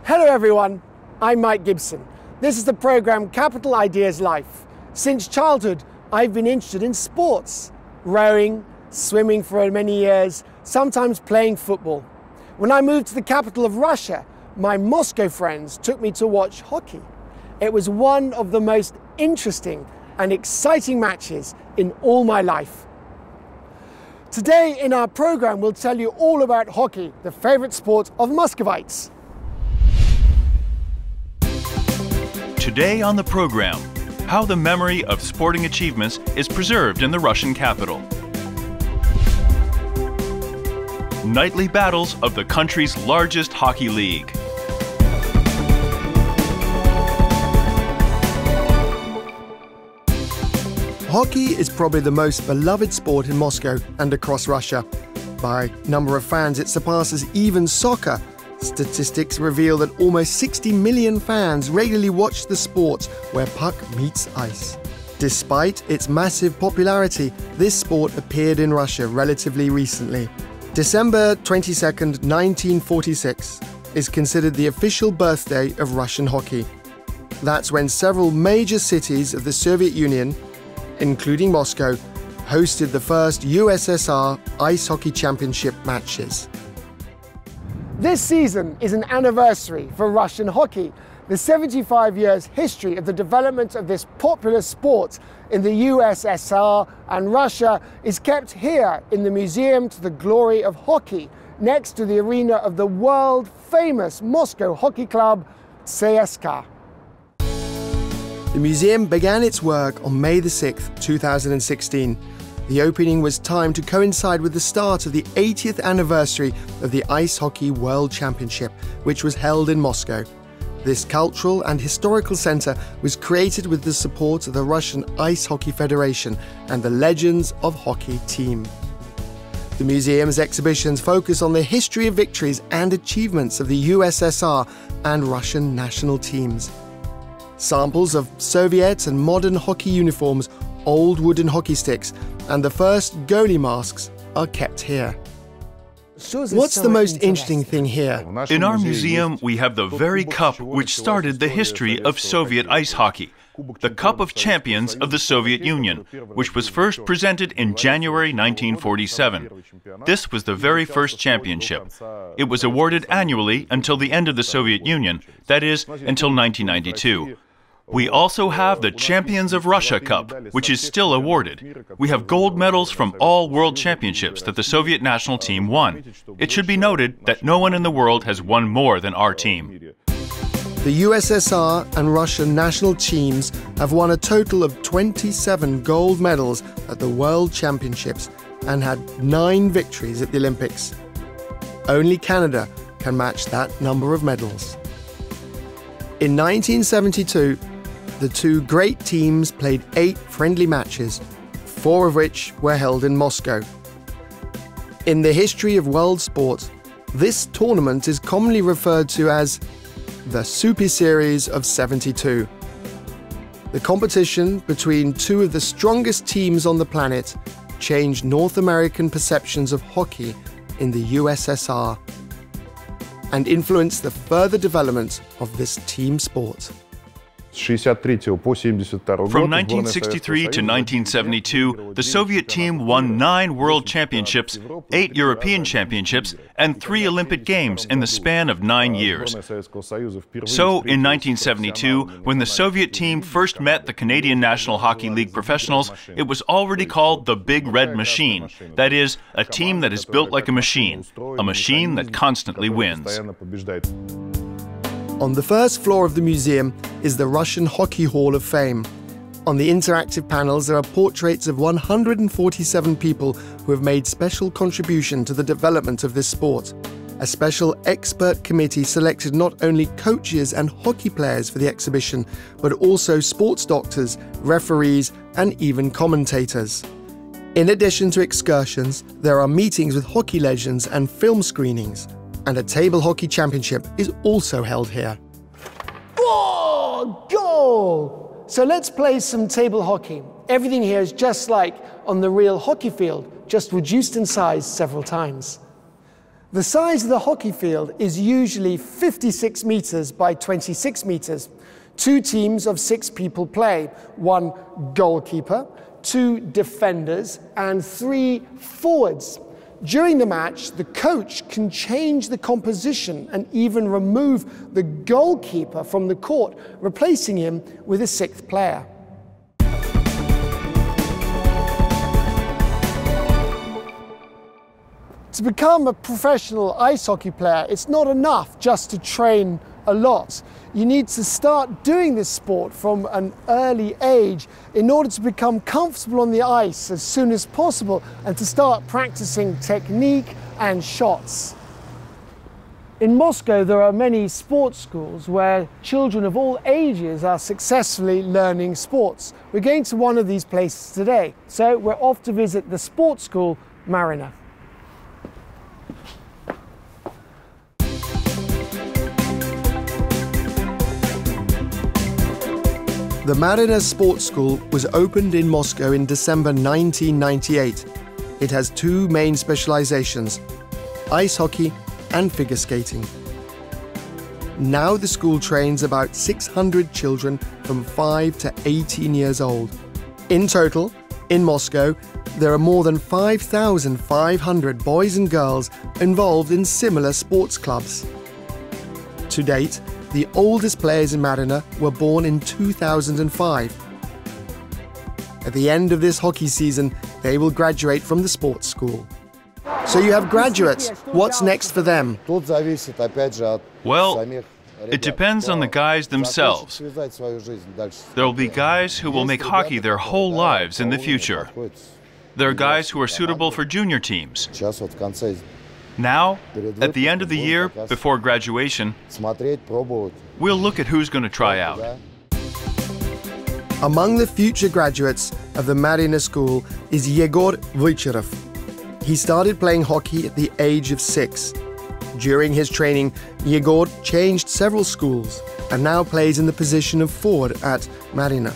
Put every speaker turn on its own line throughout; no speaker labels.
Hello everyone, I'm Mike Gibson. This is the program Capital Ideas Life. Since childhood, I've been interested in sports, rowing, swimming for many years, sometimes playing football. When I moved to the capital of Russia, my Moscow friends took me to watch hockey. It was one of the most interesting and exciting matches in all my life. Today in our program, we'll tell you all about hockey, the favorite sport of Muscovites.
Today on the program, how the memory of sporting achievements is preserved in the Russian capital. Nightly battles of the country's largest hockey league.
Hockey is probably the most beloved sport in Moscow and across Russia. By number of fans, it surpasses even soccer. Statistics reveal that almost 60 million fans regularly watch the sport where puck meets ice. Despite its massive popularity, this sport appeared in Russia relatively recently. December 22nd, 1946 is considered the official birthday of Russian hockey. That's when several major cities of the Soviet Union, including Moscow, hosted the first USSR Ice Hockey Championship matches. This season is an anniversary for Russian hockey, the 75 years history of the development of this popular sport in the USSR, and Russia is kept here in the Museum to the Glory of Hockey, next to the arena of the world-famous Moscow hockey club, CSKA. The museum began its work on May 6, 2016. The opening was timed to coincide with the start of the 80th anniversary of the Ice Hockey World Championship, which was held in Moscow. This cultural and historical centre was created with the support of the Russian Ice Hockey Federation and the Legends of Hockey team. The museum's exhibitions focus on the history of victories and achievements of the USSR and Russian national teams. Samples of Soviet and modern hockey uniforms, old wooden hockey sticks, and the first goalie masks are kept here. What's the most interesting thing here?
In our museum, we have the very cup which started the history of Soviet ice hockey, the Cup of Champions of the Soviet Union, which was first presented in January 1947. This was the very first championship. It was awarded annually until the end of the Soviet Union, that is, until 1992. We also have the Champions of Russia Cup, which is still awarded. We have gold medals from all world championships that the Soviet national team won. It should be noted that no one in the world has won more than our team.
The USSR and Russian national teams have won a total of 27 gold medals at the World Championships and had 9 victories at the Olympics. Only Canada can match that number of medals. In 1972, the two great teams played 8 friendly matches, 4 of which were held in Moscow. In the history of world sport, this tournament is commonly referred to as the Super Series of 72. The competition between two of the strongest teams on the planet changed North American perceptions of hockey in the USSR and influenced the further development of this team sport.
From 1963 to 1972, the Soviet team won 9 world championships, 8 European championships, and 3 Olympic Games in the span of 9 years. So, in 1972, when the Soviet team first met the Canadian National Hockey League professionals, it was already called the Big Red Machine. That is, a team that is built like a machine that constantly wins.
On the first floor of the museum is the Russian Hockey Hall of Fame. On the interactive panels, there are portraits of 147 people who have made special contribution to the development of this sport. A special expert committee selected not only coaches and hockey players for the exhibition, but also sports doctors, referees, and even commentators. In addition to excursions, there are meetings with hockey legends and film screenings. And a table hockey championship is also held here. Oh, goal! So let's play some table hockey. Everything here is just like on the real hockey field, just reduced in size several times. The size of the hockey field is usually 56 meters by 26 meters. 2 teams of 6 people play, 1 goalkeeper, 2 defenders, and 3 forwards. During the match, the coach can change the composition and even remove the goalkeeper from the court, replacing him with a 6th player. To become a professional ice hockey player, it's not enough just to train a lot. You need to start doing this sport from an early age in order to become comfortable on the ice as soon as possible and to start practicing technique and shots. In Moscow, there are many sports schools where children of all ages are successfully learning sports. We're going to one of these places today, so we're off to visit the sports school Marina. The Marina Sports School was opened in Moscow in December 1998. It has 2 main specializations, ice hockey and figure skating. Now the school trains about 600 children from 5 to 18 years old. In total, in Moscow, there are more than 5,500 boys and girls involved in similar sports clubs. To date, the oldest players in Marina were born in 2005. At the end of this hockey season, they will graduate from the sports school. So you have graduates. What's next for them?
Well, it depends on the guys themselves. There will be guys who will make hockey their whole lives in the future. There are guys who are suitable for junior teams. Now, at the end of the year, before graduation, we'll look at who's going to try out.
Among the future graduates of the Marina School is Yegor Vycherov. He started playing hockey at the age of 6. During his training, Yegor changed several schools and now plays in the position of forward at Marina.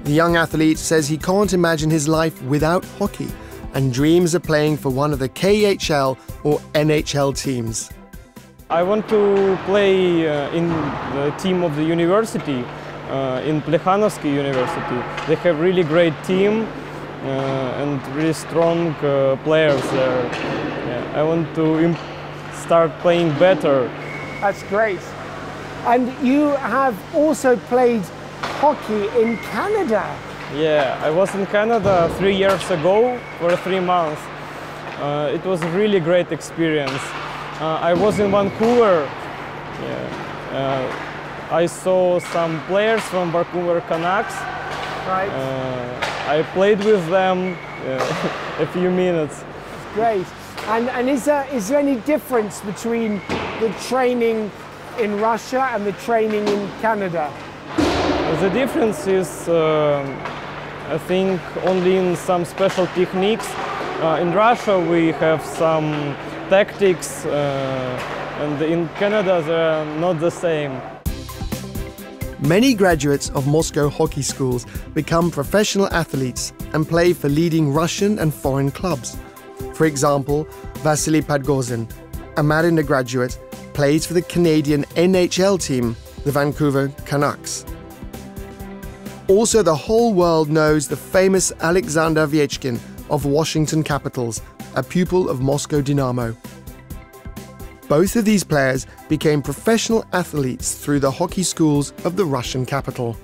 The young athlete says he can't imagine his life without hockey and dreams of playing for one of the KHL or NHL teams.
I want to play in the team of the university, in Plekhanovsky University. They have really great team and really strong players there. Yeah, I want to start playing better.
That's great. And you have also played hockey in Canada.
Yeah, I was in Canada 3 years ago for 3 months. It was a really great experience. I was in Vancouver. Yeah. I saw some players from Vancouver Canucks.
Right.
I played with them a few minutes.
Great. And is there any difference between the training in Russia and the training in Canada?
The difference is, I think, only in some special techniques. In Russia we have some tactics, and in Canada they're not the same.
Many graduates of Moscow hockey schools become professional athletes and play for leading Russian and foreign clubs. For example, Vasily Podgozin, a Marina graduate, plays for the Canadian NHL team, the Vancouver Canucks. Also, the whole world knows the famous Alexander Ovechkin of Washington Capitals, a pupil of Moscow Dynamo. Both of these players became professional athletes through the hockey schools of the Russian capital.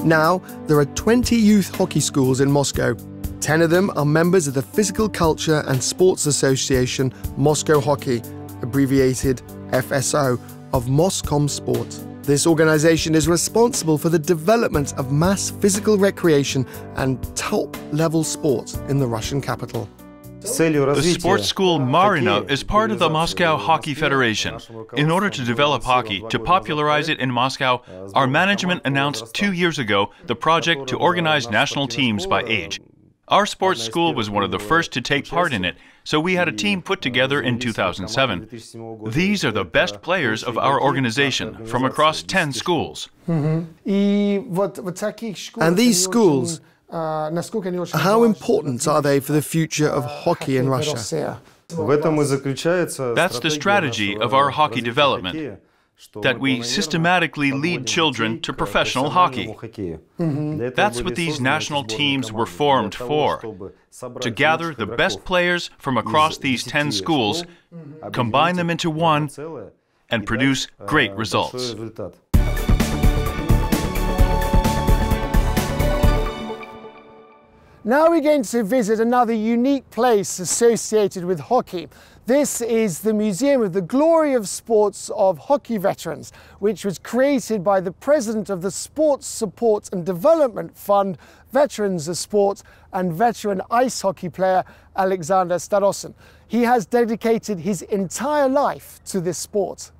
Now, there are 20 youth hockey schools in Moscow. 10 of them are members of the Physical Culture and Sports Association Moscow Hockey, abbreviated FSO, of Moscom Sport. This organization is responsible for the development of mass physical recreation and top-level sport in the Russian capital.
The sports school Marina is part of the Moscow Hockey Federation. In order to develop hockey, to popularize it in Moscow, our management announced 2 years ago the project to organize national teams by age. Our sports school was one of the first to take part in it, so we had a team put together in 2007. These are the best players of our organization from across 10 schools.
And these schools How important are they for the future of hockey in Russia?
That's the strategy of our hockey development, that we systematically lead children to professional hockey. That's what these national teams were formed for, to gather the best players from across these 10 schools, combine them into one, and produce great results.
Now we're going to visit another unique place associated with hockey. This is the Museum of the Glory of Sports of Hockey Veterans, which was created by the president of the Sports Support and Development Fund, Veterans of Sport, and veteran ice hockey player Alexander Starosin. He has dedicated his entire life to this sport.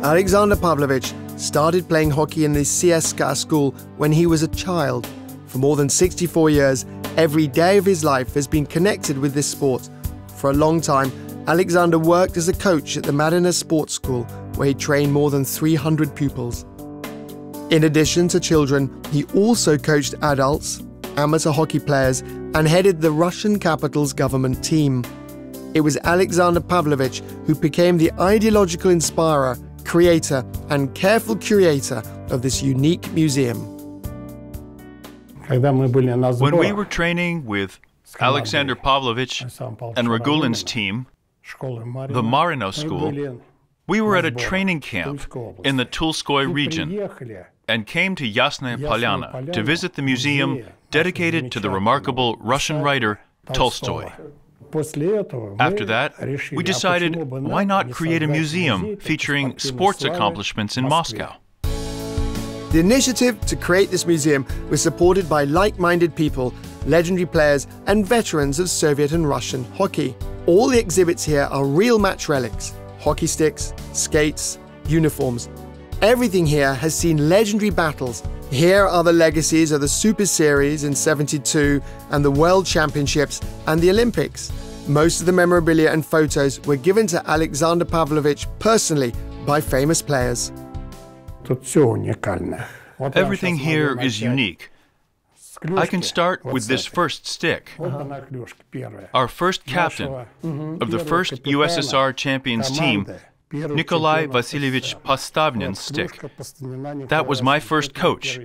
Alexander Pavlovich started playing hockey in the CSKA school when he was a child. For more than 64 years, every day of his life has been connected with this sport. For a long time, Alexander worked as a coach at the Marina Sports School, where he trained more than 300 pupils. In addition to children, he also coached adults, amateur hockey players, and headed the Russian capital's government team. It was Alexander Pavlovich who became the ideological inspirer, creator, and careful curator of this unique museum.
When we were training with Alexander Pavlovich and Ragulin's team, the Marino School, we were at a training camp in the Tulskoy region and came to Yasnaya Polyana to visit the museum dedicated to the remarkable Russian writer Tolstoy. After that, we decided, why not create a museum featuring sports accomplishments in Moscow?
The initiative to create this museum was supported by like-minded people, legendary players, and veterans of Soviet and Russian hockey. All the exhibits here are real match relics: hockey sticks, skates, uniforms. Everything here has seen legendary battles. Here are the legacies of the Super Series in '72 and the World Championships and the Olympics. Most of the memorabilia and photos were given to Alexander Pavlovich personally by famous players.
Everything here is unique. I can start with this first stick. Our first captain of the first USSR champions team, Nikolai Vasilievich Postavnin's stick. That was my first coach.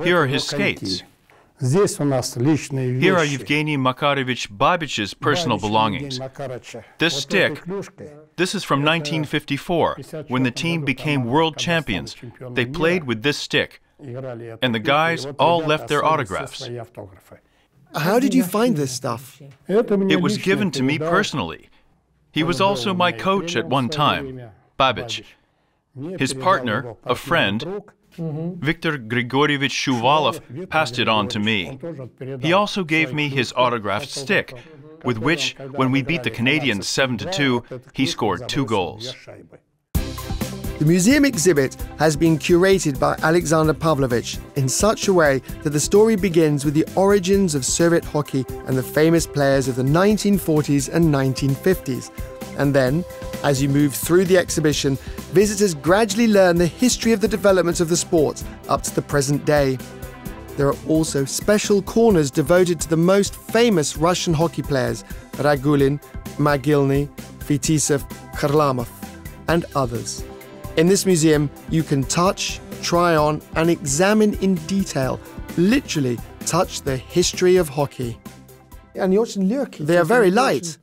Here are his skates. Here are Yevgeny Makarovich Babich's personal belongings. This stick, this is from 1954, when the team became world champions. They played with this stick, and the guys all left their autographs.
How did you find this stuff?
It was given to me personally. He was also my coach at one time, Babich. His partner, a friend, Viktor Grigorievich Shuvalov, passed it on to me. He also gave me his autographed stick, with which, when we beat the Canadians 7-2, he scored 2 goals.
The museum exhibit has been curated by Alexander Pavlovich in such a way that the story begins with the origins of Soviet hockey and the famous players of the 1940s and 1950s. And then, as you move through the exhibition, visitors gradually learn the history of the development of the sport up to the present day. There are also special corners devoted to the most famous Russian hockey players: Ragulin, Mogilny, Fetisov, Kharlamov, and others. In this museum, you can touch, try on, and examine in detail, literally touch the history of hockey. They are very light.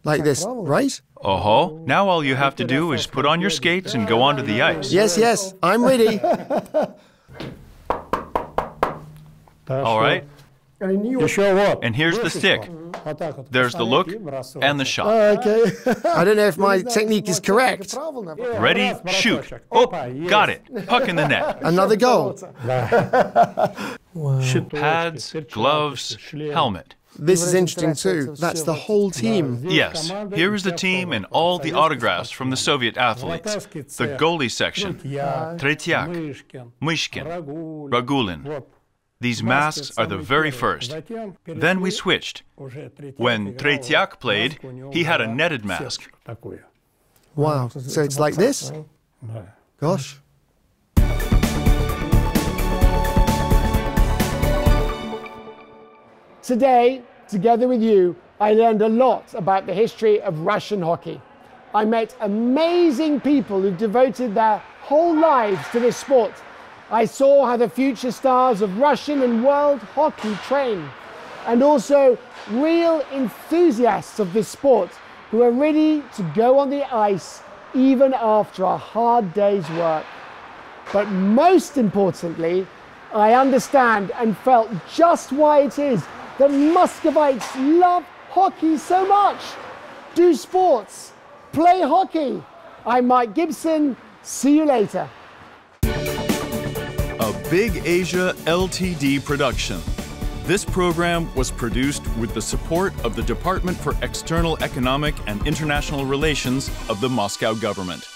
Like this, right?
Oh-ho, now all you have to do is put on your skates and go onto the ice.
Yes, I'm ready.
All right. And here's the stick. There's the look and the shot.
Okay. I don't know if my technique is correct.
Ready, shoot. Oh, got it. Puck in the net.
Another goal.
Pads, gloves, helmet.
This is interesting too. That's the whole team.
Yes, here is the team and all the autographs from the Soviet athletes. The goalie section, Tretyak, Myshkin, Ragulin. These masks are the very first. Then we switched. When Tretyak played, he had a netted mask.
Wow, so it's like this? Gosh. Today, together with you, I learned a lot about the history of Russian hockey. I met amazing people who've devoted their whole lives to this sport. I saw how the future stars of Russian and world hockey train, and also real enthusiasts of this sport who are ready to go on the ice even after a hard day's work. But most importantly, I understand and felt just why it is that Muscovites love hockey so much. Do sports, play hockey. I'm Mike Gibson. See you later.
A Big Asia Ltd production. This program was produced with the support of the Department for External Economic and International Relations of the Moscow government.